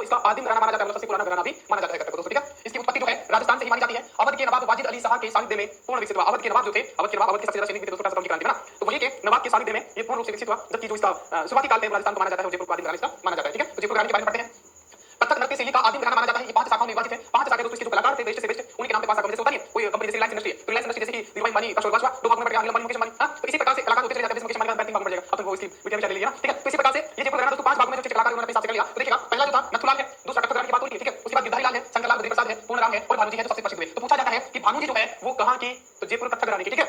इसका आदिम घराना माना जाता है, सबसे पुराना घराना भी माना जाता है कत्थक को दोस्तों, ठीक है। इसकी उत्पत्ति जो है राजस्थान से ही मानी जाती है। अवध के नवाब वाजिद अली शाह के सानिध्य में पूर्ण विकसित हुआ। अवध के नवाब जो थे, अवध के सबसे ज्यादा सैनिक थे दोस्तों क्रांति में ना, तो वही के नवाब के सानिध्य में ये पूर्ण रूप से विकसित हुआ। जबकि जो इसका शुरुआती काल में राजस्थान को माना जाता है, जयपुर को आदिम घराना इसका माना जाता है, ठीक है। तो जयपुर घराने के बारे में पढ़ते हैं। कत्थक नृत्य शैली का आदिम घराना माना जाता है। ये 5 शाखाओं में विभाजित है। 5 शाखाएं दोस्तों, इसके जो कलाकार थे बेस्ट से बेस्ट, उनके नाम पे 5 शाखाएं जैसे होता है कोई कंपनी जैसे रिलायंस इंडस्ट्री है, तो रिलायंस इंडस्ट्री जैसे कि धीरूभाई अंबानी का शोरबाशवा 2 भागों में पड़ गया, अनिल अंबानी, मुकेश अंबानी, हां, तो इसी प्रकार से कलाकार होते चले जाते हैं। मुकेश अंबानी का 3 भागों में पड़ जाएगा, अब तो वो इसकी वीडियो में चल रही है ना, ठीक है। तो इसी प्रकार से ये जयपुर घराना दोस्तों 5 भागों में जो कलाकार उन्होंने अपने साथ कर लिया। तो देखिएगा, पहला जो था नथुलाल है, दूसरा कत्थक घराने की बात हो रही है, ठीक है। उसके बाद गिरधारी लाल है, शंकरलाल बद्री प्रसाद है, पूर्णराम है और भानुजी है जो सबसे प्रसिद्ध हुए। तो पूछा जाता है कि भानुजी जो है वो कहां की, तो जयपुर कत्थक घराने की, ठीक है।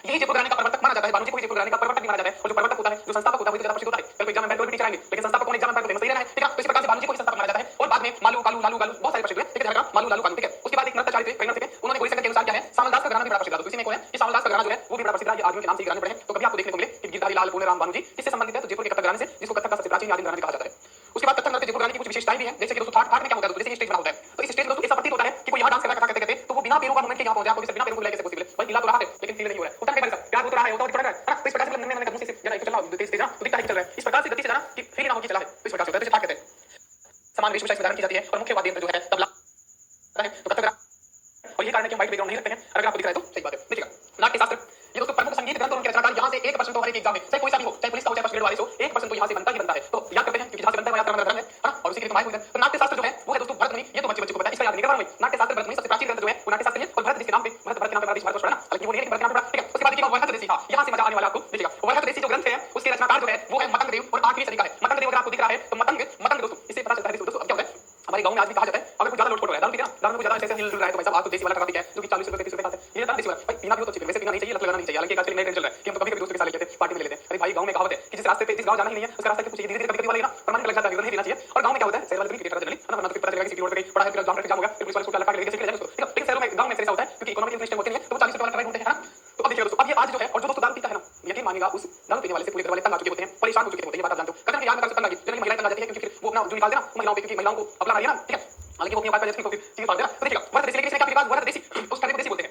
यही जयपुर घराने का प्रवर्तक माना जाता है। भानुजी को जयपुर घराने का प्रवर्तक भी माना जाता है। और जो प्रवर्तक होता है, जो संस्थापक होता है, वो ज्यादा प्रसिद्ध होता है। कल एग्जाम में बैठ भी टीचर आएंगे, लेकिन संस्थापक कौन, एग्जाम में बैठ फेमस रहना है, ठीक है। तो इस प्रकार से भानुजी को संस्थापक माना जाता है। और बाद में मालू, कालू, लालू, गालू बहुत सारे प्रसिद्ध हुए, ठीक है। मालू, लालू, कालू, ठीक है। उसके बाद एक नृत्याचार्य थे, नृत्य थे, उन्होंने कोई संख्या के अनुसार क्या है, सामलदास का घराना भी बड़ा प्रसिद्ध है। तो इसी में कौन है, ये सामलदास का घराना जो है वो भी बड़ा प्रसिद्ध है। ये आदमियों के नाम से घराने पड़े हैं। तो कभी आपको देखने को मिले कि गिरधारी लाल, पूर्णराम, भानुजी किससे संबंधित है, तो जयपुर के कत्थक घराने से, जिसको कत्थक का सबसे प्राचीन आदिम घराना भी कहा जाता है। उसके बाद कत्थक नृत्य जयपुर घराने की कुछ विशेषताएं भी हैं, जैसे कि दोस्तों ठाट में क्या होता है, जैसे ये स्टेज बना होता है, तो इस स्टेज में दोस्तों ऐसा प्रतीत होता है कि कोई यहाँ डांस कर रहा है कथा कहते तो वो बिना पैरों का मूवमेंट के यहाँ पहुंच जाए। आपको बिना पैरों को लेकर कैसे पॉसिबल है, भाई हिला तो रहा है लेकिन फील नहीं हो रहा है, होता है भाई साहब, प्यार हो तो रहा है, होता है, है ना। तो इस प्रकार से मैंने कदमों से जरा एक चला तेज तेज ना, तो दिखता है कि चल रहा है, इस प्रकार से गति से जाना कि फील ना हो कि चला है, तो इस प्रकार से होता है। तो ठाट कहते हैं। समान वेशभूषा इसमें धारण की जाती है और मुख्य वाद्य यंत्र जो है तबला है, तो कत्थक। और ये कारण है कि हम व्हाइट बैकग्राउंड नहीं रखते हैं, अगर आपको दिख रहा है तो सही बात है। देखिएगा, नाट्य शास्त्र, ये दोस्तों प्रमुख संगीत ग्रंथ और उनके रचनाकार, यहाँ से 1% तो हर एक एग्जाम में, चाहे कोई सा भी हो, चाहे पुलिस का हो, चाहे फर्स्ट ग्रेड वाले हो, 1% तो यहाँ से बनता ही बनता है। तो याद करते हैं, क्योंकि जहाँ से बनता है वहाँ याद करना धर्म है ना। और उसी के लिए तो तो नाट्य शास्त्र जो है वो है दोस्तों भरतमुनि। ये तो बच्चे को पता है, इसका याद नहीं करना। नाट्य शास्त्र भरतमुनि सबसे प्राचीन ग्रंथ जो है वो नाट्य शास्त्र है। और भरत के नाम पे, भरत के नाम पे भारत वर्ष पड़ा ना, हालांकि वो नहीं है, भरत के नाम पे पड़ा, ठीक है। उसके बाद देखिएगा वहत देसी, हाँ, यहाँ से मजा आने वाला आपको देखिएगा। वहत देसी जो ग्रंथ है उसके रचनाकार जो है वो है मतंग देव और 8वीं सदी का है। मतंग देव अगर आपको दिख रहा है तो मतंग मतंग दोस्तों, इससे पता चलता है दोस्तों अब क्या होता है, हमारे गांव में आज भी कहा जाता है, अगर कुछ ज्यादा लोट पोट हो रहा है, दारू पीते हैं ना, दारू को ज्यादा ऐसे हिल रहा है, तो भाई साहब आपको देसी वाला करा है जो कि 40 रुपए 30 रुपए का है, ये दारू देसी वाला, भाई पीना भी तो चाहिए, वैसे पीना नहीं चाहिए, लत लगाना नहीं चाहिए। हालांकि आजकल नया ट्रेंड चल रहा है कि हम तो कभी-कभी दोस्तों के साथ लेते हैं, पार्टी में ले लेते हैं। अरे भाई गांव में कहावत है कि जिस रास्ते पे, जिस गांव जाना ही नहीं है उसका रास्ता कुछ धीरे-धीरे कभी-कभी वाला ना परमानेंट लग जाता है, नहीं पीना चाहिए। और गांव में क्या होता है, शहर वाले तो क्रिकेट जनरली है ना, तो पता चलेगा कि सिटी रोड पे बड़ा है, फिर जाम ट्रैफिक जाम हो गया, फिर पुलिस वाले को लगा के लेके चले जाएंगे उसको, ठीक है। लेकिन शहरों में, गांव में ऐसा होता है क्योंकि इकोनॉमिक सिस्टम होते नहीं है, तो 40 रुपए वाला ट्राई ढूंढते हैं ना। तो अब देखिए दोस्तों, अब ये आज जो है, और जो दोस्तों दारू पीता है ना, यकीन मानिएगा उस दारू पीने वाले से पूरे घर वाले तंग आ चुके होते हैं, परेशान हो चुके होते हैं, ये बात आप जानते हो। कदम याद में तंग आ गई, जनरली महिलाएं तंग आ जाती है क्योंकि फिर वो अपना जो निकालते हैं ना महिलाओं पे, क्योंकि महिलाओं को अपना है ना, ठीक है। हालांकि वो अपनी बात पर जैसे चीज पाल देना। तो देखिएगा वरद देसी, लेकिन इसमें क्या अपनी बात वरद देसी, उस ठंडे को देसी बोलते हैं।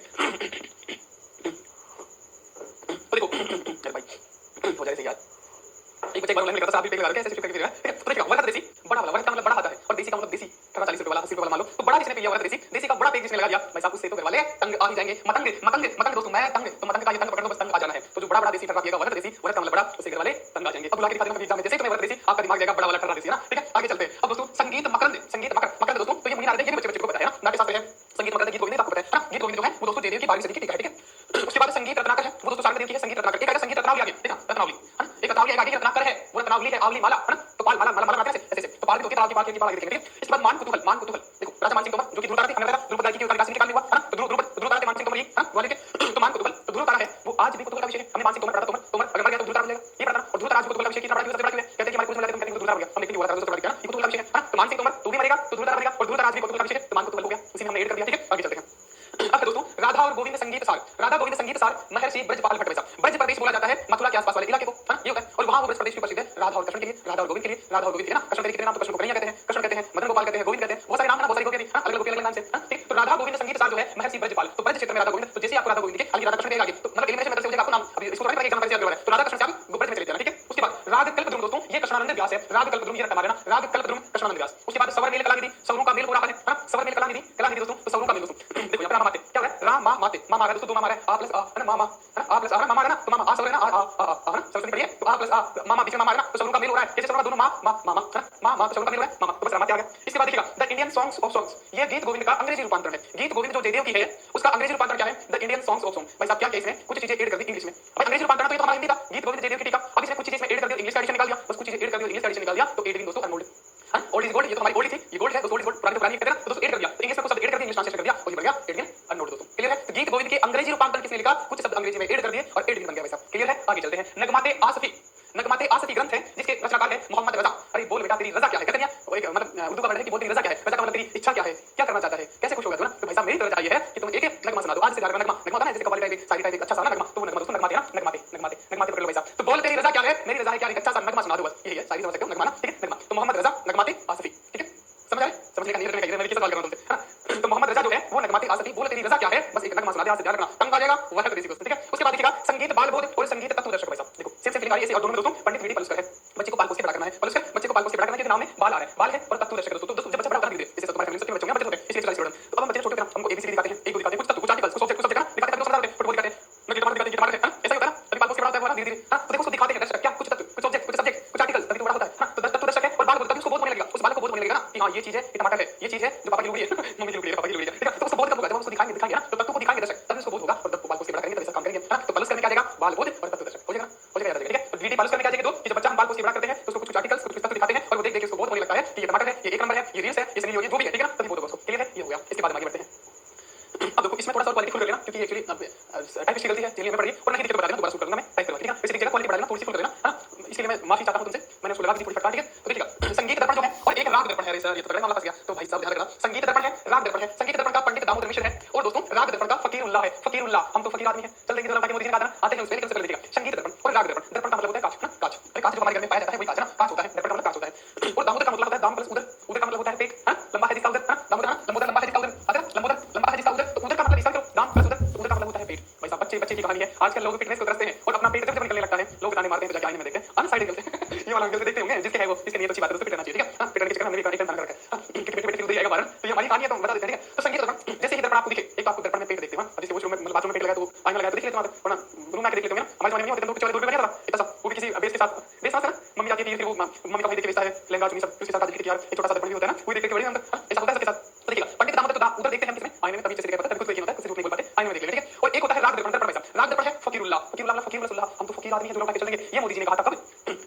तो देखो अरे भाई हो जाए सही यार, एक बच्चे एक बार ऑनलाइन लेकर था, आप भी पेन लगा के ऐसे चुप करके दे रहा है, ठीक है। तो देखिएगा वरद देसी बड़ा वाला, वरद का मतलब बड़ा आता है, और देसी का मतलब देसी, 40 रुपए वाला 80 रुपए वाला मान लो, तो बड़ा जिसने पिया वरद देसी, देसी का बड़ा पेज जिसने लगा दिया, भाई साहब उससे तो घर वाले तंग आ ही जाएंगे। मतंग मतंग मतंग दोस्तों, मैं तंग, तो मतंग का ये तंग पकड़ लो, बस तंग आ जाना है। तो जो बड़ा बड़ा देसी ठरका पिएगा वरद देसी, वरद का मतलब बड़ा, उससे घर वाले तंग आ जाएंगे। अब बुला के दिखा देना एग्जाम में, जैसे तुम्हें वरद देसी, आपका दिमाग जाएगा बड़ा वाला ठरका देसी है ना, ठीक है। आगे चलते हैं। अब दोस्तों संगीत मकरंद, संगीत मकरंद दोस्तों, तो ये मुनि नारद, ये बच्चे को पता है ना, नाट्य शास्त्र है। संगीत मकरंद, गीत गोविंद आपको पता है ना, गीत गोविंद जो है वो दोस्तों जयदेव की 12वीं सदी की टीका है, ठीक है। उसके बाद संगीत रत्नाकर है, वो दोस्तों सारंग देव की है संगीत रत्नाकर। एक है संगीत रत्नावली, आगे देखा रत्नावली है ना, एक रत्नावली आगे रत्नाकर है, वो रत्नावली है, आवली माला है ना, तो पाल माला माला बनाते हैं ऐसे ऐसे, तो पाल भी होती है, ताल की पाल की आगे देखेंगे, ठीक है। इसके बाद मान कुतूहल, मान कुतूहल देखो, राजा मान सिंह तोमर जो कि ध्रुव तारा थे, हमने बताया ध्रुव तारा की काशी निकालने हुआ है ना, तो ध्रुव तारा थे मान सिंह तोमर, है ना ग्वालियर के। तो मान कुतूहल, तो ध्रुव तारा है वो आज भी कुतूहल का विषय है। हमने मान सिंह तोमर पढ़ा, तोमर अगर मर गया तो ध्रुव तारा मिलेगा, ये पढ़ा। और ध्रुव तारा आज कुतूहल का विषय कितना बड़ा है, सबसे बड़ा कहते हैं कि हमारे कुछ मिला, तुम कहते हैं ध्रुव तारा हो गया, हम लेकिन वो तारा सबसे बड़ा है, ये कुतूहल का विषय है। तो मान सिंह तोमर तू भी मरेगा तो ध्रुव तारा मरेगा, और ध्रुव तारा आज भी कुतूहल का विषय है, तो मान कुतूहल हो गया, उसी में हमने एड कर दिया, ठीक है। आगे चलते हैं। अब दोस्तों राधा और गोविंद संगीत सार, राधा गोविंद संगीत सार महर्षि ब्रजपाल भट्ट वैसा, ब्रज प्रदेश बोला जाता है मथुरा के आसपास वाले इलाके को, है ना, ये होता है। और वहां वो ब्रज प्रदेश की प्रसिद्ध है राधा और कृष्ण के लिए, राधा और गोविंद के लिए, राधा और गोविंद के लिए ना, कृष्ण के कितने नाम, तो कृष्ण को कन्हैया कहते हैं, कृष्ण कहते हैं, मदन गोपाल कहते हैं, गोविंद कहते हैं, बहुत सारे नाम है ना, बहुत सारी गोपियां थी, अलग अलग नाम से, ठीक। तो राधा गोविंद संगीत सार जो है महर्षि ब्रजपाल, तो ब्रज क्षेत्र में राधा गोविंद, तो जैसे आपको राधा गोविंद के आगे राधा कृष्ण के आगे, तो मतलब एलिमिनेशन मेथड से आपको नाम अभी इसको करने का एग्जांपल याद करवाना है, तो राधा कृष्ण से आप ब्रज में चले जाना, ठीक है। उसके बाद राग कल्पद्रुम दोस्तों, ये कृष्णानंद व्यास है, राग कल्पद्रुम ये रखा है ना, राग कल्पद्रुम कृष्णानंद व्यास। उसके बाद सवर मेल कलानिधि, सवरों का मेल हो रहा है ना, सवर मेल कलानिधि दोस्तों, तो सवरों का मेल दोस्तों, देखो यहाँ पर माते क्या हो रहा है, राम मा माते, मा मारा दोस्तों, दो मा मारा है, आ प्लस आ है ना, मामा है ना, आ प्लस आ है ना, मामा है ना, तो मामा आ सवर है ना, आ है ना, सवर से पढ़िए, तो आ प्लस आ मामा बीच में मामा है ना, तो सवरों का मेल हो रहा है, कैसे सवरों का दोनों मामा है ना, मामा तो सवरों का मेल हो रहा है, मामा, तो बस रामाते आ गया। इसके बाद देखिएगा the Indian songs of songs, ये गीत गोविंद का अंग्रेजी रूपांतरण है। गीत गोविंद जो जयदेव की है उसका अंग्रेजी रूपांतरण क्या है, the Indian songs of song. भाई साहब क्या क्या इसमें कुछ चीजें ऐड कर दी इंग्लिश में, भाई अंग्रेजी रूपांतरण तो ये तो हमारा हिंदी का, गीत गोविंद जयदेव की टीका, अब इसमें कुछ चीजें इसमें ऐड कर दिया, इंग्लिश का एडिशन निकाल दिया, बस कुछ चीजें ऐड कर दिया, इंग्लिश का एडिशन निकाल दिया, तो एडिंग दोस्तों अनमोल्ड है, ओल्ड इज गोल्ड, ये तो हमारी ओल्ड थी, ये गोल्ड है, दोस्तों ओल्ड इज गोल्ड, पुरानी तो पुरानी कहते हैं ना, तो दोस्तों ऐड कर दिया, तो इंग्लिश में कुछ शब्द ऐड कर दिया, इंग्लिश ट्रांसलेट कर दिया, वही बन गया एडिंग अनमोल्ड दोस्तों, क्लियर है। तो गीत गोविंद के अंग्रेजी रूपांतरण किसने लिखा, कुछ शब्द अंग्रेजी में ऐड कर दिए और एडिंग बन गया, भाई साहब क्लियर है। आगे चलते हैं। नगमाते आसफी, नगमाते आसफी ग्रंथ है जिसके रचनाकार है मोहम्मद रजा। अरे बोल बेटा तेरी रजा क्या है, कहते हैं वो एक मतलब उर्दू का वर्ड है कि बोल तेरी रजा क्या है, रजा का मतलब तेरी इच्छा क्या है, क्या करना चाहता है, कैसे खुश होगा तू ना, तो भाई साहब मेरी तो रजा ये है कि तुम एक एक नगमा सुना दो, आज से नगमा नगमा होता है जैसे कव्वाली टाइप शायरी टाइप अच्छा सा नगमा, तो नगमा दोस्तों नगमाते ना, नगमाते नगमाते नगमाते पकड़ लो भाई साहब। तो बोल तेरी रजा क्या है, मेरी रजा है क्या, एक अच्छा सा नगमा सुना दो, बस यही है, शायरी समझ सकते हो, नगमा ना, ठीक है, नगमा। तो मोहम्मद रजा नगमाते आसफी, ठीक है, समझ आए, समझने का नहीं रखने का, मैं किस सवाल कर रहा हूं तुमसे, है ना। तो मोहम्मद रजा जो है वो नगमाते आसफी, बोल तेरी रजा क्या है, बस एक नगमा सुना दे, आज से ध्यान रखना, तंग आ जाएगा वह देसी दोस्तों, ठीक है। उसके बाद देखिएगा संगीत बाल बोध और संगीत तत्वदर्शक, भाई साहब देखो सिर्फ सिर्फ लिखा है और दोनों में दोस्तों पंडित वीडी पलुस्कर है, बच्चे को पाल पोस के बड़ा करना है, पलुस्कर बच्चे को पाल पोस के बड़ा करना है, क्योंकि नाम में बाल आ रहा है, बाल है और तत्वदर्शक दोस्तों। तो जब धीरे जैसे तुम्हारे फैमिली में सबके बच्चे होंगे, बच्चे होते हैं इसलिए 40 स्टूडेंट। तो अब हम बच्चे छोटे होते हैं ना, हमको एबीसीडी दिखाते हैं, एक दो दिखाते हैं, कुछ तत्व, कुछ आर्टिकल्स, कुछ ऑब्जेक्ट, कुछ सब्जेक्ट ना दिखाते हैं, तो समझा देते हैं, फुटबॉल दिखाते हैं, क्रिकेट मारते हैं, ऐसा ही होता है ना। तभी बाल को बड़ा होता है वो ना धीरे धीरे, हां तो देखो उसको दिखाते हैं दर्शक क्या, कुछ तत्व, कुछ ऑब्जेक्ट, कुछ सब्जेक्ट, कुछ आर्टिकल, तभी तो बड़ा होता है ना। तो तत्व दर्शक है और बाल तभी उसको बहुत होने लगेगा, उस बाल को बहुत होने लगेगा ना कि हां ये चीज है, ये टमाटर है, ये चीज है जो पापा की लुगड़ी है, मम्मी की लुगड़ी है, पापा की लुगड़ी है, ठीक है। तो उसको बहुत कब होगा, जब हम उसको दिखाएंगे दिखाएंगे ना, तो तत्व को दिखाएंगे दर्शक, तभी उसको बहुत होगा। और जब बाल को से बड़ा करेंगे तब ऐसा काम करेंगे, है ना। तो पलस करने क्या आ जाएगा, बाल बोध और तत्व दर्शक हो जाएगा ना, हो जाएगा याद आ जाएगा, ठीक है। तो डीडी पलस करने क्या आ जाएगा, तो कि जब बच्चा हम बाल को से बड़ा करते हैं तो उसको कुछ आर्टिकल्स, कुछ तत्व दिखाते हैं और वो देख देख के उसको बहुत होने लगता है कि ये टमाटर है, ये एक नंबर है, ये रील्स है, ये सनी लियोनी जो भी है, ठीक है ना। तभी बहुत होगा उसको, क्लियर है, ये हो गया। इसके बाद हम आगे बढ़ते हैं। अब देखो इसमें थोड़ा सा क्वालिटी फुल कर लेना क्योंकि एक्चुअली टाइप की गलती है, चलिए मैं पढ़िए और नहीं दिक्कत बता देना, दोबारा शुरू कर दूंगा मैं, टाइप करवा, ठीक है। इसी जगह क्वालिटी बढ़ा देना, थोड़ी सी फुल कर देना, हां इसके लिए मैं माफी चाहता हूं तुमसे, मैंने उसको लगा दी थोड़ी फटकार, ठीक है। तो देखिएगा संगीत दर्पण जो है और एक राग दर्पण है, अरे सर ये तो बड़ा मामला फंस गया, तो भाई साहब ध्यान रखना, संगीत दर्पण है, राग दर्पण है। संगीत दर्पण का पंडित दामोदर मिश्र है और दोस्तों राग दर्पण का फकीरुल्लाह है, फकीरुल्लाह, हम तो फकीर आदमी हैं, चल देखिए मोदी जी ने कहा था आते हैं उसमें, लेकिन सबसे पहले देखिएगा संगीत दर्पण और राग दर्पण। दर्पण का मतलब होता है कांच ना, कांच, अरे कांच जो हमारे घर में पाया जाता है वही कांच है ना, कांच होता है, दर्पण का मतलब कांच होता है। और दामोदर का मतलब होता है दाम प्लस उदर, उदर का मतलब होता है पेट, हां लंबा है जिसका उदर, हां दामोदर, हां लंबोदर लंबा है जिसका उदर, आता है लंबोदर लंबा है जिसका उदर, तो उदर का मतलब इसका करो दाम प्लस उदर, तो उदर का मतलब होता है पेट। भाई साहब बच्चे बच्चे की कहानी है, आजकल लोग फिटनेस को तरसते हैं और अपना पेट जब निकलने लगता है लोग ताने मारते हैं, तो जाके आईने में देखते हैं अनसाइड निकलते हैं ये वाला अंकल से देखते होंगे जिसके है वो, जिसके नियत अच्छी बात है उसको पिटना चाहिए, ठीक है। हां पिटने के चक्कर में हमने भी एक बना कर रखा है, हां कि पेट उधर जाएगा बाहर, तो ये हमारी कहानी है तो हम बता देते हैं, ठीक है। तो संगीत दर्पण जैसे ही दर्पण आपको दिखे, एक आपको दर्पण में पेट देखते हो, अब जैसे वॉशरूम में मतलब बाथरूम में पेट लगाया तो आईना लगाया तो देख लेते हो, वरना रूम में आके देख लेते हो ना। हमारे जमाने में होते थे तो चौड़े दूर पे नहीं आता इतना सा, वो भी किसी बेस के साथ, बेस ना मम्मी जाती है फिर वो मम्मी का भाई देख के बेचता है लहंगा चुन्नी सब उसके साथ देख के यार एक छोटा सा दर्पण भी होता है ना, वो देख के बड़ी अंदर ऐसा होता है सबके साथ। तो देखिएगा पंडित दामोदर तो उधर देखते हैं हम किसमें, आईने में, तभी जैसे देखा पता है, तभी खुद देखिए होता है, कुछ नहीं बोल पाते, आईने में देख लेते हैं, ठीक है। और एक होता है राग दर्पण, दर्पण वैसा राग दर्पण है फकीरुल्लाह, फकीरुल्लाह मतलब फकीरुल्लाह, हम तो फकीर आदमी हैं जो लौटा के चलेंगे, ये मोदी जी ने कहा था कब,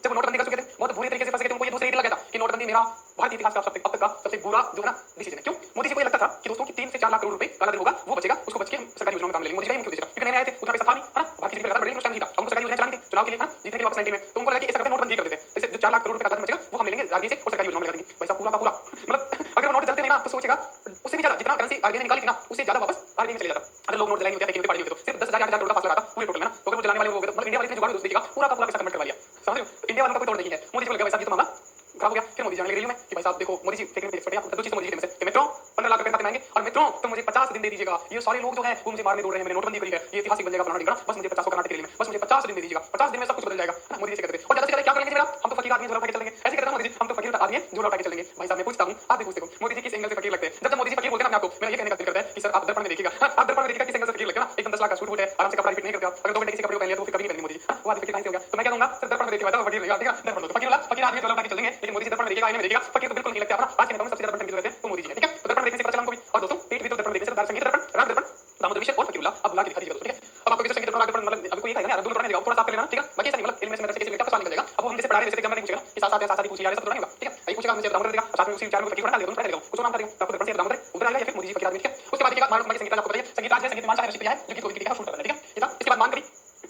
जब वो नोटबंदी कर चुके थे, बहुत बुरी तरीके से फंस गए थे, उनको ये दूसरे लगा था कि नोटबंदी मेरा भारतीय इतिहास का अब तक का सबसे बुरा जो है ना डिसीजन है। क्यों मोदी जी को ये लगता था कि दोस्तों कि 3 से 4 लाख करोड़ रुपए काला धन होगा वो बचेगा, उसको बच के हम सरकारी योजनाओं में काम ले लेंगे। मोदी जी का मुख्य उद्देश्य था क्योंकि नए आए थे, उतना पैसा था नहीं, है ना, बाकी चीजें लगातार बढ़ रही थी, नहीं था, हमको सरकारी योजना चलानी थी चुनाव के लिए, है ना, जीतने के वापस 90 में, तो उनको लगा कि ऐसा करके नोटबंदी कर देते हैं, जैसे जो 4 लाख करोड़ रुपए का धन बचेगा वो हम ले लेंगे आरबीआई से और सरकारी योजनाओं में लगा देंगे। पैसा पूरा का पूरा मतलब अगर वो नोट चलते नहीं ना तो सोचेगा उससे भी ज्यादा जितना करेंसी आरबीआई ने निकाली थी ना उससे ज्यादा वापस आरबीआई में चले जाता। अगर लोग नोट जलाएंगे क्या देखिए पड़ी हुई तो सिर्फ 10,000 करोड़ का फासला था पूरे टोटल में ना, तो अगर वो जलाने वाले लोग हो गए तो मतलब इंडिया वाले ने जुगाड़ दोस्त देखिएगा पूरा का पूरा पैसा कन्वर्ट करवा लिया, समझ रहे हो। इंडिया वालों का कोई तोड़ नहीं है, मोदी जी को लगा वैसा ये तो मामला खराब हो गया। फिर मोदी जी आने लगे में कि भाई साहब देखो मोदी जी टेक्निकल एक्सपर्ट है, दो चीज मोदी जी के कि मित्रों 15 लाख रुपए खाते में आएंगे और मित्रों तुम मुझे 50 दिन दे दीजिएगा, ये सारे लोग जो हैं वो मुझे मारने दौड़ रहे हैं, मैंने नोटबंदी करी है, ये ऐतिहासिक बन जाएगा फलाना ढिंगरा, बस मुझे 50 कर्नाटक के लिए बस मुझे 50 दिन दे दीजिएगा, 50 दिन में सब कुछ बदल जाएगा, मोदी जी से कहते थे। और ज्यादा से ज्यादा क्या करेंगे मेरा, हम तो फकीर आदमी जो लौटा के चलेंगे, ऐसे कहते हैं मोदी जी हम तो फकीर आदमी हैं जो लौटा के चलेंगे। भाई साहब मैं पूछता हूं आप भी पूछते हो मोदी जी किस एंगल से फकीर लगते हैं, जब मोदी जी फकीर बोलते हैं ना आपको मेरा ये कहने का दिल करता है कि सर आप दर्पण में देखिएगा, आप दर्पण में देखिएगा किस एंगल से फकीर लगते हैं ना, एकदम 10 लाख का सूट बूट है आराम से कपड़ा रिपीट नहीं करते आप, अगर 2 घंटे किसी कपड़े को पहन लिया तो फिर कभी नहीं पहनेंगे मोदी जी, वो आदमी फकीर कहां से हो गया। तो मैं क्या कहूंगा सर दर्पण में देखिए तो फकीर रहेगा, ठीक है दर्पण तो फकीर आदमी जो लौटा के चलेंगे, लेकिन मोदी जी दर्पण में देखिएगा आईने में देखिएगा फकीर तो बिल्कुल नहीं लगता अपना। आज के नेताओं में सबसे ज्यादा दर्पण की जरूरत है तो मोदी जी है, ठीक है। तो दर्पण देखने से पता चला हमको भी, और दोस्तों पेट भी तो दर्पण देखने से संगीत दर्पण राग दर्पण दामोदर मिश्र और फकीरुल्लाह अब ला के दिखा दीजिएगा, ठीक है। अब आपको संगीत दर्पण राग दर्पण मतलब अभी कोई ये कहेगा ना दोनों दर्पण दिखाओ थोड़ा साफ कर लेना, ठीक है। बाकी ऐसा नहीं मतलब इनमें से मेरे से किसी का सवाल निकल जाएगा, अब वो हम जैसे पढ़ा रहे जैसे एग्जाम में नहीं पूछेगा कि साथ साथ पूछिए यार सब तो नहीं होगा, ठीक है। ये पूछेगा मुझे दामोदर देगा साथ में उसी चार में फकीर बना देगा, दोनों पढ़ा देगा उसको नाम बता देगा, आपको दर्पण से दामोदर उधर आएगा या फिर मोदी जी फकीर आदमी, ठीक है। उसके बाद देखिएगा मान लो संगीत आपको बताइए संगीत राज है, संगीत मान चाहे ऋषि है जो कि कोई देखा शूट करना है, ठीक है। ये था। इसके बाद मान कवि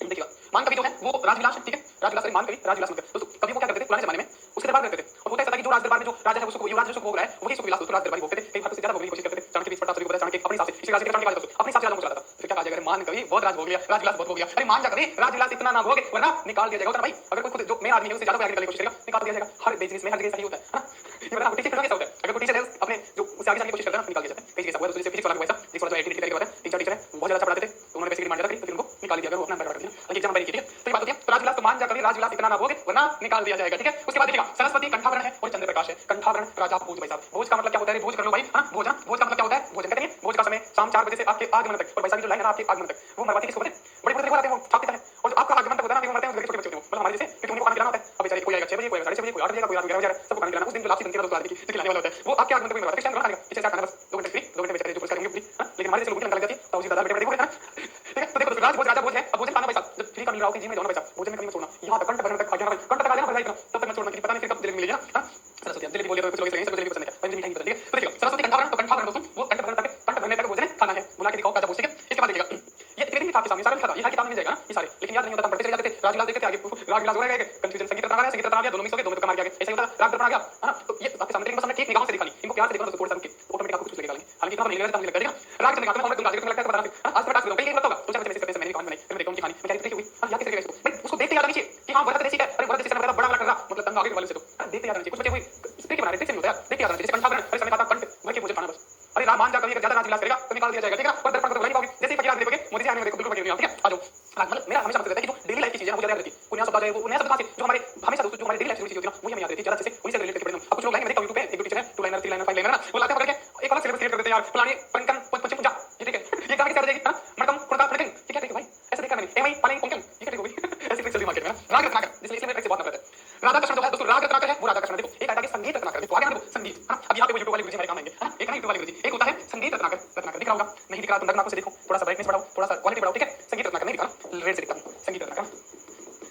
देखिएगा, मान कवि जो है वो राजविलास, ठीक है, राजविलास मान कवि राजविलास मतलब दोस्तों कवि को क्या करते थे पुराने जमाने में उसके दरबार में करते थे, और होता है कि जो राज दरबार में जो राजा है उसको युवराज जो भोग रहा है वही सुख विलास दोस्तों राज दरबार भोगते थे, कई बार से ज्यादा भोगने की कोशिश करते थे, चाणक्य 20 सभी को चाणक्य अपने हिसाब से इसी राजा के चाणक्य दोस्तों अपने हिसाब से ज्यादा मुझे लगता था। फिर क्या कहा जाएगा मान कवि बहुत राज भोग लिया, राजविलास बहुत हो गया, अरे मान जा कवि राजविलास इतना ना भोगे वरना निकाल दिया जाएगा, भाई अगर कोई खुद जो मेन आदमी है उससे ज्यादा आगे निकलने की कोशिश करेगा निकाल दिया जाएगा, हर बिजनेस में हर जगह सही होता है ना। ये बड़ा टीचर कैसा होता है, अगर कोई टीचर है अपने जो उससे आगे जाने की कोशिश करता है निकाल दिया जाता है, कई जगह हुआ तो जैसे फिजिक्स वाला वैसा जिस वाला जो एंटी करके होता है, तीन चार टीचर है बहुत ज्यादा अच्छा पढ़ाते थे तो उन्होंने पैसे की डिमांड ज्यादा करी तो फिर उनको निकाल दिया, अगर वो अपना नंबर करते हैं लेकिन एग्जाम में ठीक है। तो ये बात होती है तो राजविलास तो मान जा कभी राजविलास इतना ना भोगे वरना निकाल दिया जाएगा, ठीक है। उसके बाद देखिएगा सरस्वती कंठावरण है और चंद्र प्रकाश है, कंठावरण राजा भोज, भाई साहब भोज का मतलब क्या होता है, भोज कर लो भाई, हां भोज, भोज का मतलब क्या होता है, भोजन कहते हैं भोज का समय शाम 4 बजे से आपके आगमन तक, और भाई साहब जो लाइन है ना आपके आगमन तक वो मरवाती किसको बोलते हैं, बड़े बड़े देखो आते हैं वो छाप देता है, और जो आपका आगमन तक होता है ना वो मरते हैं छोटे बच्चे होते हैं मतलब हमारे जैसे क्योंकि उनको खाना खिलाना होता है, अब बेचारे कोई आएगा 6 बजे कोई 6:30 बजे कोई 8 बजे कोई रात 11 बजे सबको खाना खिलाना, उस दिन जो लापसी बनती है दोस्तों आदमी की खिलाने वाला होता है वो आपके आगमन तक मरवाता है, टाइम खाने का इसे खाना बस 2 घंटे फ्री 2 घंटे बेचारे जो पुरस्कार होंगे फ्री, लेकिन हमारे जैसे लोगों की लग जाती है तो उसी दादा बेटे देखो ना, ठीक है। तो देखो राज भोज राजा भोज है, अब भोजन खाना भाई साहब जब फ्री का मिल रहा हो कि जी में जाओ ना भाई साहब भोजन में कभी मत छोड़ना, यहां तक कंठ भरने तक खा जाना भाई, कंठ तक आ जाना भाई इतना तब तक मत छोड़ना कि पता नहीं फिर कब जलेबी मिलेगी ना, हां सरस्वती जलेबी बोलिए तो कुछ लोग इसे जलेबी पसंद है पर मिठाई पसंद है, तो देखिए सरस्वती कंठावरण तो कंठावरण दोस्तों वो कंठ भरने तक भोजन खाना है, बुला के दिखाओ राजा भोज, ठीक है। इसके बाद देखिएगा ये त्रिवेदी था आपके सामने सारा लिखा था, ये किताब में मिल जाएगा ना ये सारे, लेकिन याद नहीं होता, हम पढ़ते चले जाते थे राजविलास देखते आगे राजविलास हो गया कंफ्यूजन, संगीत रत्न आ गया संगीत रत्न आ गया दोनों मिक्स हो गए दोनों का मार गया ऐसा ही होता है, राग दर्पण आ गया, हां तो ये आपके सामने बस हमने ठीक निगाहों से देखा नहीं, इनको प्यार से देखो ना तो थोड़ा सा ऑटोमेटिक आपको कुछ लगेगा, हालांकि इतना नहीं लगेगा तब नहीं लगेगा। राग दर्पण में दुर्गा लगता है बताना आज मैं टास्क दूंगा ये बताऊंगा तो चाहे जैसे करते हैं मैंने कहानी बनाई मैं देखूं की कहानी मैं देखी हुई, हां याद कैसे करेगा भाई उसको देखते याद आनी चाहिए कि हां भरत देसी है, अरे भरत देसी से बड़ा बड़ा कर रहा मतलब तंग आगे वाले से तो देखते याद आनी चाहिए, कुछ बच्चे हुई स्पीक बना रहे थे होता है देखते याद आनी चाहिए, कंठावरण अरे समय खाता कंठ भर के मुझे खाना बस, अरे राम मान जा कभी ज्यादा राजविलास करेगा तो निकाल दिया जाएगा, ठीक है। और दर्पण को तो नहीं पाओगे जैसे ही फकीर आदमी देखोगे मोदी जी आने में देखो बिल्कुल फकीर नहीं, ठीक है। आ जाओ मतलब मेरा हमेशा मतलब रहता है कि जो डेली लाइफ की चीजें हैं वो ज्यादा याद रहती है, कोई नया शब्द आ जाए वो नया शब्द कहां से जो हमारे हमेशा दोस्तों जो हमारे डेली लाइफ की चीजें होती है ना वो हमें याद रहती है ज्यादा अच्छे से उन्हीं से रिलेट करके पढ़ना। अब कुछ लोग लाइन में देखो यूट्यूब पे एक दो टीचर है 2 लाइनर 3 लाइनर 5 पॉइंट लेना ना, वो लाते हैं पकड़ के एक अलग सिलेबस क्रिएट कर देते हैं यार, फलानी पंकन पंचम जा, ये ठीक है, ये एग्जाम की तैयारी जाएगी, मणकम कुड़का फटकिंग, ये क्या ठीक है भाई, ऐसे देखा मैंने एमआई पालिंग पंकन, ये क्या ठीक हो गई, ऐसी ट्रिक चली मार्केट में ना। राग रत्नाकर, इसलिए मेरे से बहुत नफरत है। राधा कृष्ण जो है दोस्तों, राग रत्नाकर है वो राधा कृष्ण, देखो एक आता है संगीत रत्नाकर, देखो आगे ना देखो संगीत, है ना। अब यहाँ पे वो यूट्यूब वाले गुरुजी हमारे काम आएंगे, है ना, एक ना यूट्यूब वाले गुरुजी, एक होता है संगीत रत्नाकर, रत्नाकर दिख रहा होगा, नहीं दिख रहा तो नग्न से देखो, थोड़ा सा ब्राइटनेस बढ़ाओ, थोड़ा सा क्वालिटी बढ़ाओ, ठीक है, संगीत रत्नाकर नहीं दिखा, रेड से दिखता है संगीत रत्नाकर,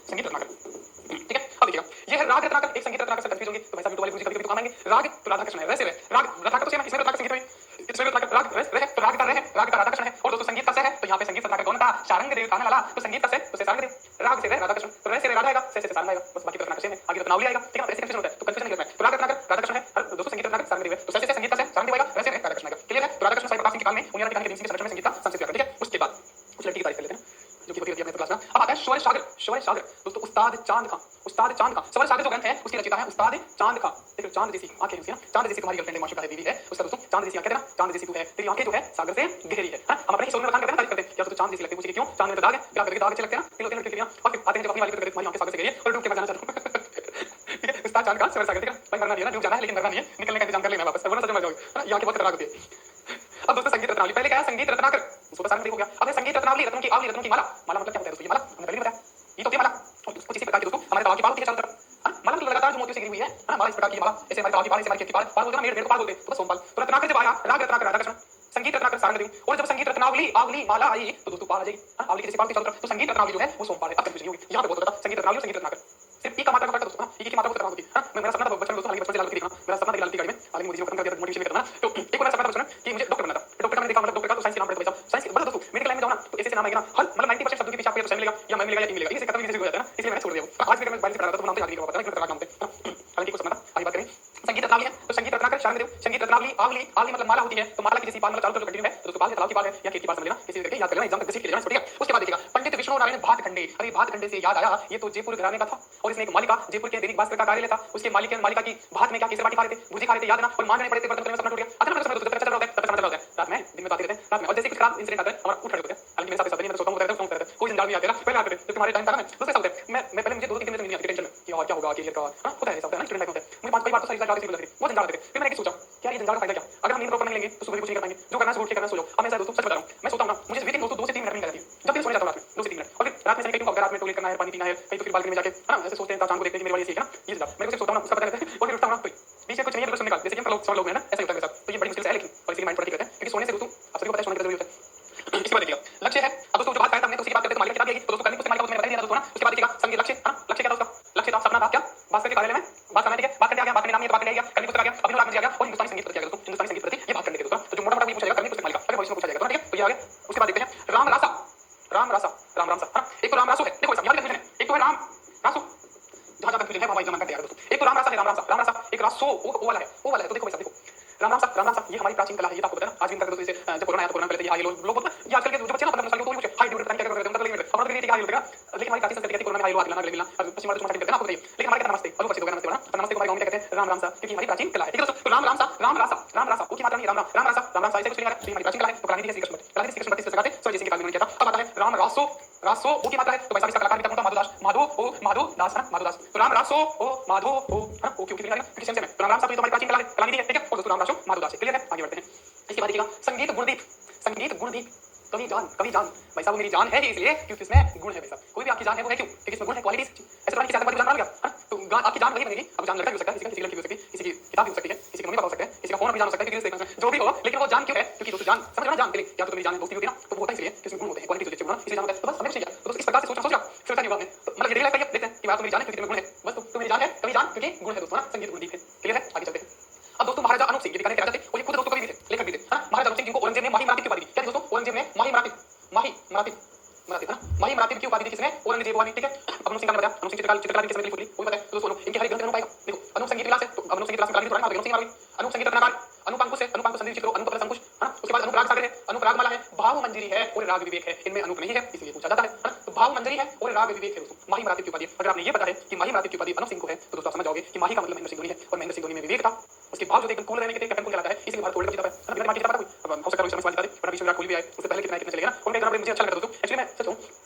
संगीत रत्नाकर, ठीक है। अब देखिएगा ये है राग रत्नाकर, एक संगीत रत्नाकर से कंफ्यूज होंगे तो भाई साहब यूट्यूब वाले गुरुजी कभी-कभी तो काम आएंगे। राग तो राधा कृष्ण है, वैसे है राग रत्नाकर तो सेम है, इसमें रत्नाकर संगीत में, इसमें रत्नाकर राग रह तो राग का रह है, राग का राधा कृष्ण है, और दोस्तों संगीत का से है तो यहाँ पे संगीत रत्नाकर कौन था, शारंग देव ताना लाला, तो संगीत का से तो से शारंग देव, राग से राधा कृष्ण, तो रह से राधा आएगा, से शारंग आएगा, बस बाकी तो रत्नाकर सेम है, आगे रत्नावली आएगा, ठीक है, ऐसे कंफ्यूजन होता है तो कंफ्यूजन नहीं करना है। तो राग रत्नाकर राधा कृष्ण है, और दोस्तों संगीत रत्नाकर शारंग देव है, तो से संगीत का से शारंग देव आएगा, वैसे राधा कृष्ण आएगा, क्लियर है। तो राधा कृष्ण साईं प्रकाश सिंह के काल में उन्हीं की कहानी के संरक्षण में संगीत का संस्कृत किया, ठीक है। उसके बाद कुछ लड़की की तारीफ कर लेते हैं जो कि होती है अपने क्लास में। अब आता है स्वर सागर, स्वर सागर दोस्तों उस्ताद चांद खां, उस्ताद चांद खां, स्वर सागर जो ग्रंथ है उसकी रचयिता है उस्ताद चांद खां। देखो चांद जैसी आंखें उसकी ना, चांद जैसी तुम्हारी गर्लफ्रेंड है, माशूका है, बीवी है उसका, दोस्तों चांद जैसी आंखें ना, चांद जैसी तू है, तेरी आंखें जो है सागर से गहरी है। हम अपने ही सोल में बखान करते हैं, तारीफ करते हैं क्या तो चांद जैसी लगती है, मुझे क्यों चांद में दाग है, क्या करके दाग अच्छे लगते हैं ना, तीन लड़के के और फिर आते हैं जब अपनी वाली करते तुम्हारी आंखें सागर से गहरी है और डूब के मैं जाना चाहता हूं, ठीक है। उस्ताद चांद खां स्वर सागर, ठीक है भाई, मरना नहीं है ना, डूब जाना है लेकिन मरना नहीं है, निकलने का इंतजाम कर लेना वापस, वरना सच में मर जाओगे, है ना, ये आंखें बहुत खतरनाक होती है। अब दोस्तों संगीत रत्नावली, पहले क्या है संगीत रत्नाकर, उसको सारा देखो गया, अब है संगीत रत्नावली, रत्नों की आवली, रत्नों की माला, माला मतलब क्या होता है दोस्तों, ये माला हमने पहले बताया, ये तो होती है माला, और कुछ इसी प्रकार की दोस्तों हमारे तावा की पार होती है चारों तरफ, माला मतलब लगातार जो मोतियों से घिरी हुई है ना, माला इस प्रकार की माला, ऐसे हमारे तावा की पार, ऐसे हमारे खेत की पार, पार बोलते ना, मेरे पेड़ को पार बोलते तो सोमपाल। तो रत्नाकर जब आया, राग रत्नाकर राधा कृष्ण, संगीत रत्नाकर सारंग देव, और जब संगीत रत्नावली आवली माला आई तो दोस्तों पार आ जाएगी, आवली की जैसे पार होती है चारों तरफ, तो संगीत रत्नावली जो है वो सोमपाल है। अब कंफ्यूजन होगी, यहाँ पे बहुत होता संगीत रत्नावली और संगीत रत्नाकर, सिर्फ एक का मात्रा का फर्क है दोस्तों, एक की मात्रा को खतरनाक होती है। मैं मेरा सपना था बचपन में दोस्तों, हालांकि बचपन से लाल बत्ती देखना, मेरा सपना था लाल बत्ती गाड़ी में, हालांकि मोदी जी को खत्म कर दिया, मोटिवेशन करना, तो एक मेरा सपना था बचपन में कि मुझे डॉक्टर बनना था, डॉक्टर का मैंने देखा, मतलब डॉक्टर का तो साइंस के नाम पर भाई साहब, साइंस मतलब दोस्तों मेडिकल लाइन में जाओ ना तो ऐसे नाम आएगा ना, हर मतलब 90% शब्दों के पीछे आपको या तो सही मिलेगा या मैं मिलेगा या नहीं मिलेगा, इसे खत्म ही हो जाता है ना, इसलिए मैंने छोड़ दिया वो। आज भी अगर मैं बाइक से पढ़ा रहा था तो नाम तो याद नहीं कर पाता ना, इतना नाम पे, हालांकि कुछ सपना था। आगे बात करें संगीत रत्नावली है, तो संगीत रत्नाकर शारंग देव, संगीत रत्नावली आवली, आवली मतलब माला होती है, तो माला की जैसी पार मतलब चारों तरफ कंटिन्यू है, तो दोस्तों पार है, तालाब की पार है या खेत की पार समझ लेना, किसी करके याद कर लेना, एग्जाम तक घसीट के ले जाना, ठीक है। उसके बाद देखिएगा पंडित विष्णु नारायण भातखंडे, अरे भातखंडे से याद आया, ये तो जयपुर घराने का था और इसने एक मालिका, जयपुर के दैनिक भास्कर का कार्यालय था, उसके मालिका की भात में क्या केसर बाटी खा रहे थे, भुजी खा रहे थे, याद ना, और मांगने पड़े थे, बर्तन में सपना टूट गया, अचानक समय दोस्तों चल रहा होता है, तब चल रहा होता है, रात में दिन में बात करते हैं, रात में और जैसे कुछ खराब इंसिडेंट आता है हमारा उठ खड़े होते हैं, हालांकि मेरे साथ ऐसा नहीं, मैं सोता हूं होता है, कोई जंजाल नहीं आता है, पहले आते थे जब तुम्हारे टाइम था ना, मैं दूसरे साल होते मैं पहले मुझे 2-3 दिन में नहीं आती टेंशन में कि और क्या होगा क्लियर का, हां होता है ऐसा होता है ना, स्टूडेंट लाइफ होता है, मुझे 5 कई बार तो सारी लाइफ आगे से गुजर गई, वो जंजाल आते थे, फिर मैंने सोचा क्या ये जंजाल का फायदा क्या, अगर हम नींद प्रॉपर नहीं लेंगे तो सुबह कुछ नहीं कर पाएंगे, जो करना है उठ के करना, सो जाओ। अब मैं दोस्तों सच बता रहा हूं, मैं सोता हूं ना, मुझे वीकेंड दोस्तों 2 से 3 मिनट नहीं लगती, जब भी सोने जाता हूं रात में 2 से 3 मिनट, और फिर रात में सही कहीं रात में टॉयलेट करना है, पानी पीना है, कहीं तो फिर बालकनी में जाके है ना, ऐसे सोचते हैं चांद को देखते हैं कि मेरे वाली सही है ना, ये जंजाल मेरे को सिर्फ सोता हूं ना उसका पता रहता है, और फिर उठता हूं ना तो बीच में कुछ नहीं है, बिल्कुल सुनने का, जैसे कि हम लोग सब लोग हैं ना, ऐसे होता है मेरे साथ, तो ये बड़ी मुश्किल से है, लेकिन और इसी माइंड पर ठीक रहता है, क्योंकि सोने से दोस्तों आप सभी को पता है सोने की जरूरत है। इसके बाद देखिएगा लक्ष्य है, अब दोस्तों जो बात करता हमने तो उसी की बात करते तो मालिका किताब आएगी, तो दोस्तों करनी उसके मालिका मैंने बता दिया दोस्तों ना। उसके बाद देखिएगा संगीत लक्ष्य, हां लक्ष्य क्या था उसका, लक्ष्य था सपना था क्या, भास्कर के कार्यालय में बात करना, ठीक है, बात करने आ गया, बात करने नाम नहीं तो बात करने आ गया, करनी पुस्तक आ गया, अभिनव राग में आ गया, और हिंदुस्तानी संगीत प्रति आ गया दोस्तों, हिंदुस्तानी संगीत प्रति ये बात करने के दोस्तों, तो जो मोटा-मोटा भी पूछा जाएगा करनी पुस्तक मालिका, अगर भविष्य में पूछा जाएगा तो ठीक है, तो ये आ गया। उसके बाद देखते हैं राम रासा, राम रासा, राम राम सा, हां एक तो राम रासो है, देखो सब याद कंफ्यूजन है, एक तो है राम रासो, जहां कंफ्यूजन है वहां एग्जाम करते हैं दोस्तों, एक तो राम रासा है, राम रासा, एक रासो वो वाला है, तो देखो भाई साहब देखो राम राम सा, ये हमारी प्राचीन कला है, ये तो आपको पता है ना, आज भी करते दोस्तों इसे, जब कोरोना आया तो कोरोना पहले ये लोग बोलते हैं ये आजकल के जो बच्चे ना 15 साल के तो मुझे हाई ड्यूटी क्या करते हैं मतलब लेकिन अपना तो क्या होता है, लेकिन हमारी प्राचीन संस्कृति कोरोना में हाई लोग आना मिलना और पश्चिम भारत में करते हैं ना, आपको बताइए, लेकिन हमारे कहते नमस्ते और परिचित होगा नमस्ते बना, तो नमस्ते को हमारे गांव में क्या कहते हैं राम सा, क्योंकि हमारी प्राचीन कला है, ठीक है दोस्तों। तो राम रासा वो की मात्रा नहीं, राम रासा ऐसे कुछ नहीं है, हमारी प्राचीन कला है, तो कलानिधि है श्री कृष्ण भट्ट से लगाते सो जैसे कि काव्य में किया था। अब आता है राम रासो वो की मात्रा है, तो भाई साहब इसका कलाकार भी तक माधोदास, माधोदास है ना, माधोदास, तो राम रासो ओ माधो ओ है ना, ओ क्यों क्लियर है क्योंकि सेम है, तो राम सा तो हमारी प्राचीन कला है, कलानिधि है, ठीक है, और दोस्तों राम रासो माधोदास क्लियर है। आगे बढ़ते हैं, इसके बाद देखिएगा संगीत गुणदीप, कवि जान भाई साहब वो मेरी जान है ही इसलिए क्योंकि इसमें गुण है भाई साहब, कोई भी आपकी जान है वो है क्यों, क्योंकि इसमें गुण है, क्वालिटीज, ऐसे तो किसी आदमी जान मार गया है, तो आपकी जान वही बनेगी। अब जान लड़का भी हो सकता है, किसी की लड़की हो सकती है, किसी की किताब भी हो सकती है, किसी की मम्मी पापा हो सकते हैं, किसी का फोन भी जान हो सकता है, क्योंकि देखना जो भी हो, लेकिन वो जान क्यों है, क्योंकि दोस्तों जान समझ ना, जान के लिए या तो मेरी जान दोस्ती होती है ना, तो वो होता है इसलिए कि इसमें गुण होते हैं, क्वालिटी होती है, इसलिए जान होता है, तो बस हमें कुछ नहीं किया, तो इस प्रकार से सोचा फिर नहीं हुआ आपने, तो मतलब ये रियलाइज करिए, देखते हैं कि बात तो मेरी जान है क्योंकि तुम्हें गुण है, बस तो मेरी जान है, कभी जान क्योंकि गुण है दोस्तों ना, संगीत गुणदीप है, क्लियर है। आगे चलते हैं, अब दोस्तों महाराजा अनूप सिंह ये दिखाने के राजा थे, और ये खुद दोस्तों कवि भी थे, लेखक भी थे, है ना, महाराजा अनूप सिंह जिनको औरंगजेब ने माही मराठे की उपाधि दी, क्या दोस्तों औरंगजेब ने माही मराठे है ना, माही मराठे की उपाधि दी किसने, औरंगजेब ने, ठीक है। अनूप सिंह का बताया, अनूप सिंह चित्रकला किसने लिखी, वही बताया, तो दोस्तों इनके हर ग्रंथ में पाएगा, देखो अनूप संगीत विलास है, तो अनूप संगीत विलास में कला अनूप सिंह अनूप संगीत रत्नाकर, अनूप अंकुश है, अनूप अंकुश संधि चित्रों, अनूप अंकुश, है ना, उसके बाद अनूप राग सागर है, अनूप रागमाला है, भाव मंजरी है और राग विवेक है, इनमें अनूप नहीं है इसलिए पूछा जाता है ना, तो भाव मंजरी है और राग विवेक है दोस्तों, माही मराठे की उपाधि। अगर आपने ये पता है कि माही मराठे की उपाधि अनूप सिंह को है, तो दोस्तों आप समझ जाओगे कि माही का मतलब महेंद्र सिंह धोनी है, और महेंद्र सिंह धोनी में विवेक था, उसके भाव जो एकदम कूल रहने के थे, कैप्टन कूल कहलाता है, इसलिए भारत वर्ल्ड कप जीता है ना, बिना दिमाग के पता कोई, अब हो सकता है रोहित शर्मा वाली बात है, बीच में विराट कोहली भी आए, उससे पहले कितना चलेगा ना, और मैं मुझे अच्छा लगता है दोस्तों, एक्चुअली मैं सच कहूं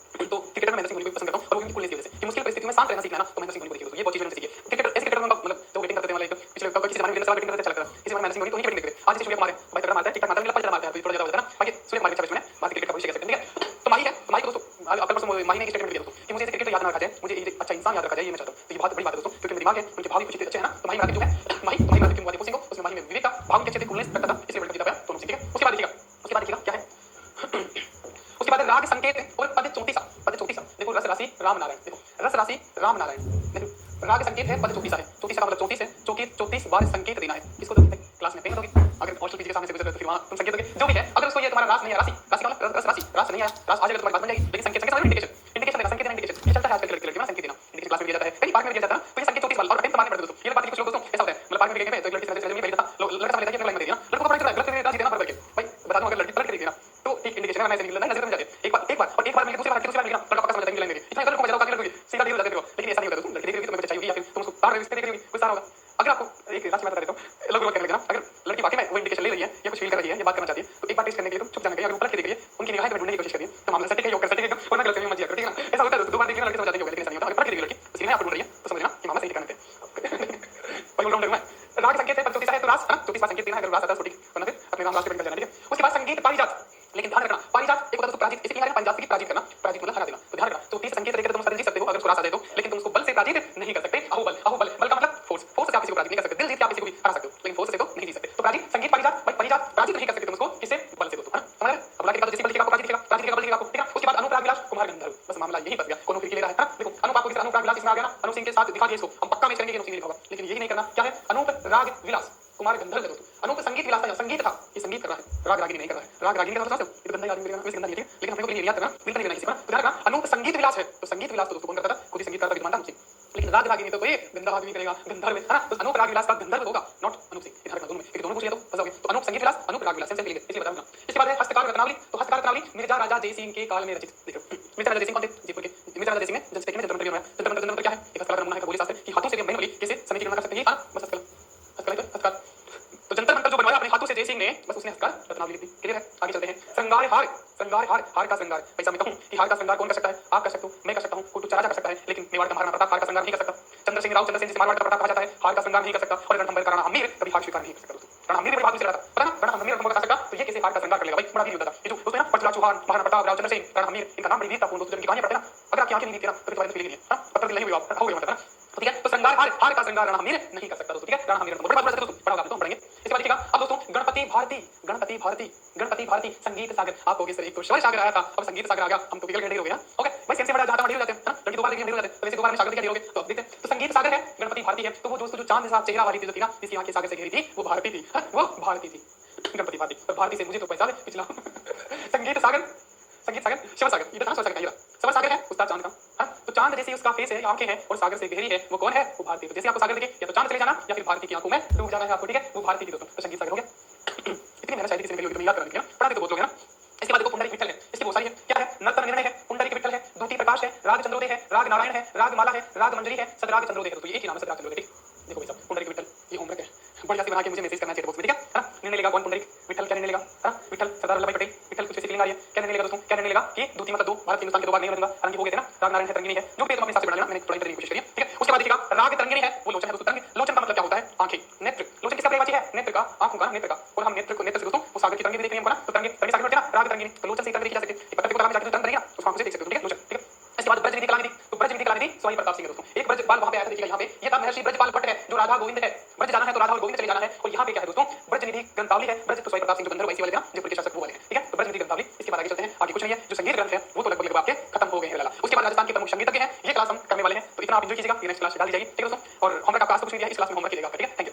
तो क्रिकेटर में महेंद्र सिंह धोनी को पसंद करता हूं, और उनकी कूलनेस की वजह से कि मुश्किल परिस्थितियों में शांत रहना सीखना ना, तो महेंद्र सिंह धोनी को देखिए दोस्तों, ये बहुत चीज मैंने सीखी है। क्रिकेटर ऐसे क्रिकेटर मतलब जो बैटिंग करते थे वाले, पिछले कई किसी जमाने में अच्छा बैटिंग करते अच्छा लगता है, इसी बार महेंद्र सिंह धोनी तो उनकी देखते हैं आज जैसे सूर्य कुमार है भाई तगड़ा मारता है, ठीक-ठाक मारता है, मतलब पंच मारता है, थोड़ा ज्यादा होता है ना बाकी सूर्य कुमार अच्छा बैट्समैन है, भारतीय क्रिकेट का भविष्य कह सकते हैं, ठीक है। तो माही है, माही को दोस्तों कल परसों माही ने एक स्टेटमेंट दिया दोस्तों कि मुझे इसे क्रिकेट याद ना रखा जाए, मुझे एक अच्छा इंसान याद रखा जाए, ये मैं चाहता हूं। तो ये बहुत बड़ी बात है दोस्तों, क्योंकि मेरे दिमाग है, उनके भाव भी कुछ अच्छे हैं ना, तो माही क्यों है माही क्यों हुआ दीपक सिंह को, उसमें माही में विवेक था, भाव के अच्छे थे, कूलनेस रखता था, इसलिए वर्ल्ड कप जीता पाया दोनों, ठीक है। उसके बाद देखिएगा क्या है उसके बाद राग संकेत और पद 34 देखो रस राशि राम नारायण, देखो रस राशि राम नारायण, देखो राग संकेत है पद 34 है, 34 का मतलब 34 है, 34 बार संकेत देना है, किसको दोगे क्लास में पेन दोगे, अगर हॉस्टल पीजी के सामने से गुजर तो फिर वहां तुम संकेत दोगे जो भी है, अगर उसको ये तुम्हारा रास नहीं है, राशि का मतलब रास नहीं है, रास आ जाएगा तुम्हारी बात बन जाएगी, लेकिन संकेत संकेत इंडिकेशन देना, संकेत देना, इंडिकेशन ये चलता है आजकल लड़के में संकेत देना, इंडिकेशन क्लास में दिया जाता है, कहीं पार्क में दिया जाता है ना, तो ये संकेत 34 बार और पेन मारने पड़ते दोस्तों, ये बात कुछ लोग दोस्तों ऐसा होता है, मतलब पार्क में गए तो लड़की से में भेज देता, लड़का समझ लेता है कि लाइन में दे देना, लड़को को पता गलत करके देना भर करके, भाई बता दूं अगर लड़की पलट के देना तो ठीक इंडिकेशन है, मैं ऐसे निकलना नजर में जाते एक बार मैं दूसरी बार मिलेगा लड़का पक्का समझ जाता है लाइन में इतना गलत को मजा काफी लड़की सीधा डील हो जाती है, लेकिन ऐसा नहीं होता, तुम लड़की देखोगे तो तुम्हें चाहिए या फिर तुम उसको तार रिश्ते देखोगे कुछ सारा होगा। अगर आपको एक राशि मैं बता देता हूं, लोग कहने लगे ना, अगर लड़की वाकई में वो इंडिकेशन ले रही है या कुछ फील कर रही है या बात करना चाहती है तो एक बार टेस्ट करने के लिए तुम चुप जाना चाहिए, अगर ऊपर के देख रही है उनकी निगाहें तुम्हें ढूंढने की कोशिश करिए तो मामला सटीक है, योग कर सटीक है, वरना गलत में मत जिया करो, ठीक है ना। ऐसा होता है दो बार देखिए लड़के समझ जाते हैं, लेकिन ऐसा नहीं होता, अगर पलट के देख लड़की तो सीधे आप ढूंढ रही है तो समझना कि मामला सही करने थे भाई ऑलराउंडर में राग संकेत है पर 34 है तो रास है ना, 34 बार संकेत देना है, अगर रास आता है तो ठीक, वरना फिर अपने नाम रास के निकल जाना, ठीक है। उसके बाद संगीत पारिजात, लेकिन ध्यान रखना पारिजात एक होता है दोस्तों पराजित, इसलिए पारिजात की पराजित करना, पराजित मतलब हरा देना, तो ध्यान रखना। तो 30 संकेत लेकर तुम सदन जीत सकते हो अगर उसको रास आ जाए तो, लेकिन तुम उसको बल से पराजित नहीं कर सकते, अहुबल बल का मतलब फोर्स से आप किसी को पराजित नहीं कर सकते, दिल जीत के आप किसी को भी हरा सकते हो, लेकिन फोर्स से तो नहीं जीत सकते। तो पराजित संगीत पारिजात भाई पारिजात पराजित नहीं कर सकते तुम उसको, किससे बल से दोस्तों, है ना, समझ रहे। अब लाके बाद जैसे बल दिखेगा आपको पराजित दिखेगा, पराजित दिखेगा बल दिखेगा आपको, ठीक है। उसके बाद अनुप्राग विलास कुमार गंधर्व, बस मामला यही बच गया, कोनो फिर ले रहा है ना, देखो अनुप आपको किस अनुप्राग विलास इसमें आ गया ना, अनु सिंह के साथ दिखा दिया इसको, हम पक्का मैच करेंगे कि अनु सिंह लिखा होगा, लेकिन यही नहीं करना, क्या है अनूप राग विलास कुमार गंधर्व है दोस्तों, अनूप संगीत विलास था, संगीत था, ये संगीत कर रहा है, राग रागिनी नहीं कर रहा है, राग रागिनी का मतलब समझते हो, ये तो गंदा आदमी करेगा, वैसे गंदा नहीं है, लेकिन हमने को नहीं याद करना, बिल्कुल नहीं करना किसी को, तो ध्यान रखना अनूप संगीत विलास है, तो संगीत विलास तो दोस्तों कौन करता था, खुद ही संगीत करता विद्वान था, लेकिन राग रागिनी तो कोई गंदा आदमी करेगा, गंधर्व है ना, तो अनूप राग विलास का गंधर्व होगा, नॉट अनूप सिंह, ध्यान रखना दोनों में, क्योंकि दोनों पूछ लिया तो फंस जाओगे, तो अनूप संगीत विलास अनूप राग विलास से मिलेंगे, इसलिए बता दूंगा। इसके बाद है हस्तकार रत्नावली, तो हस्तकार रत्नावली मिर्जा राजा जय सिंह के काल में रचित, देखो मिर्जा राजा जय सिंह कौन थे, जयपुर के मिर्जा राजा जय सिंह ने जब सेकंड में जन्म लिया है, जन्म क्या है, एक हस्तकार नमूना है खगोलीय शास्त्र कि हाथों से बनी वाली कैसे समय की गणना कर सकते हैं, हां बस हस्तकार तो जंतर मंतर जो बनवाया अपने हाथों से जय सिंह ने, बस उसने हस्तकार रत्नावली लिख दी, क्लियर है। आगे चलते हैं श्रृंगार हार का श्रृंगार, ऐसा मैं कहूं कि हार का श्रृंगार कौन कर सकता है, आप कर सकते हो, मैं कर सकता हूं, कोई राजा कर सकता है, लेकिन मेवाड़ का महाराणा प्रताप हार का श्रृंगार नहीं कर सकता, चंद्रसेन राव चंद्रसेन जिसे मारवाड़ का प्रताप कहा जाता है हार का श्रृंगार नहीं कर सकता, और रणथंभौर का राणा हमीर कभी हार स्वीकार नहीं कर सकता दोस्तों, राणा हमीर बड़ी बात से लड़ा था, पता ना राणा हमीर रणथंभौर का सकता, तो ये कैसे हार का श्रृंगार कर लेगा भाई, बड़ा वीर होता था ये जो दोस्तों ना पृथ्वीराज चौहान महाराणा प्रताप राव चंद्रसेन राणा हमीर, इनका नाम बड़ी वीरतापूर्ण दोस्तों, जिनकी कहानी पढ़ते ना, अगर आपकी आंखें नहीं दिखती ना तो तुम्हारे फीलिंग नहीं है, पत्थर दिल नहीं हुआ हो गया मतलब ना, ठीक है। तो श्रृंगार हार का श्रृंगार राणा हमीर नहीं कर सकता दोस्तों, ठीक है, राणा हमीर बड़ी बात दोस्तों, पढ़ाओगे दोस्तों पढ़ेंगे। इसके बाद देखिएगा अब दोस्तों गणपति भारती संगीत सागर, आपको किस एक तो शिव सागर आया था, अब संगीत सागर आ गया, हम तो बिगड़ गए हो गया, ओके भाई सेम से बड़ा जाता हो जाते हैं ना, लड़की दो बार देखिए हो जाते हैं, तो ऐसे दो बार में सागर दिखाई दोगे, तो अब देखते हैं। तो संगीत सागर है गणपति भारती है, तो वो दोस्तों जो चांद के साथ चेहरा वाली थी जो थी ना, जिसकी आंखें सागर से घिरी थी, वो भारती थी, वो भारती थी गणपति भारती, और भारती से मुझे तो पैसा पिछला संगीत सागर शिव सागर, ये तो शिव सागर का शिव सागर है उस्ताद चांद का, हाँ तो चांद जैसी उसका फेस है, आंखें हैं और सागर से गहरी है, वो कौन है, वो भारती। तो जैसे आपको सागर दिखे या तो चांद चले जाना या फिर भारती की आंखों में डूब जाना है आपको, ठीक है, वो भारती थी दोस्तों, तो संगीत सागर हो गया। इतनी मेहनत शायद किसी ने करी याद करने की ना, पढ़ा तो बहुत लोग है ना। इसके बाद देखो पुंडरीक विठल है, इसकी बहुत सारी है, क्या है नर्तन निर्णय है, पुंडरीक विठल है, दूती प्रकाश है, राग चंद्रोदय है, राग नारायण है, राग माला है, राग मंजरी है, सदराग चंद्रोदय है, तो ये एक ही नाम है सदराग चंद्रोदय, ठीक। देखो भाई साहब पुंडरीक विठल ये होमवर्क है, बढ़िया से बना के मुझे मैसेज करना चाहिए बॉक्स में, ठीक है ना। निर्णय लेगा कौन पुंडरीक विठल, क्या निर्णय लेगा, है ना, विठल सरदार वल्लभ भाई पटेल, विठल कुछ ऐसी फीलिंग आ रही है, क्या निर्णय लेगा दोस्तों, क्या निर्णय लेगा कि दूती मतलब दो, भारत हिंदुस्तान के दो भाग नहीं बनूंगा, हालांकि हो गए थे ना, राग नारायण है, तरंगिणी है, जो भी तुम अपने हिसाब से बना लेना, मैंने थोड़ा करने की कोशिश करी है, ठीक है। उसके बाद देखिएगा राग तरंगिणी है, वो लोचन है दोस्तों, लोचन का मतलब क्या होता है, आंखें, नेत्र, लोचन किसका पर्यायवाची है, नेत्र का, आंखों का, नेत्र का, और हम नेत्र से दोस्तों वो सागर की तरंगे भी देख रहे हैं ना, तो तरंगे तरंगे सागर में ना, राग तरंगिणी, तो लोचन से तरंगे देखी जा सकती है, पत्ते को लगा में जाकर तरंग बनेगा उसको आंखों से देख सकते हो, ठीक है लोचन, ठीक है। इसके बाद ब्रजनिधि कलानिधि, तो ब्रजनिधि कलानिधि स्वामी प्रताप सिंह है दोस्तों, एक ब्रजपाल वहां पे आया था, देखिएगा यहाँ पे ये था महर्षि ब्रजपाल भट्ट है, जो राधा गोविंद है, ब्रज जाना है तो राधा और गोविंद चले जाना है, और यहाँ पे क्या है दोस्तों ब्रजनिधि ग्रंथावली है, ब्रज तो स्वामी प्रताप सिंह जो गंधर्व वैसी वाले थे ना, जयपुर के शासक वो वाले हैं, ठीक है। तो ब्रजनिधि ग्रंथावली, इसके बाद आगे चलते हैं, आगे कुछ नहीं है, जो संगीत ग्रंथ है वो तो लगभग आपके खत्म हो गए हैं। उसके बाद राजस्थान के प्रमुख संगीतज्ञ हैं, ये क्लास हम करने वाले हैं, तो इतना आप एंजॉय कीजिएगा, ये नेक्स्ट क्लास डाल दी जाएगी, ठीक है दोस्तों। और होमवर्क आपका आज तो कुछ नहीं दिया, इस क्लास में होमवर्क कीजिएगा, ठीक है।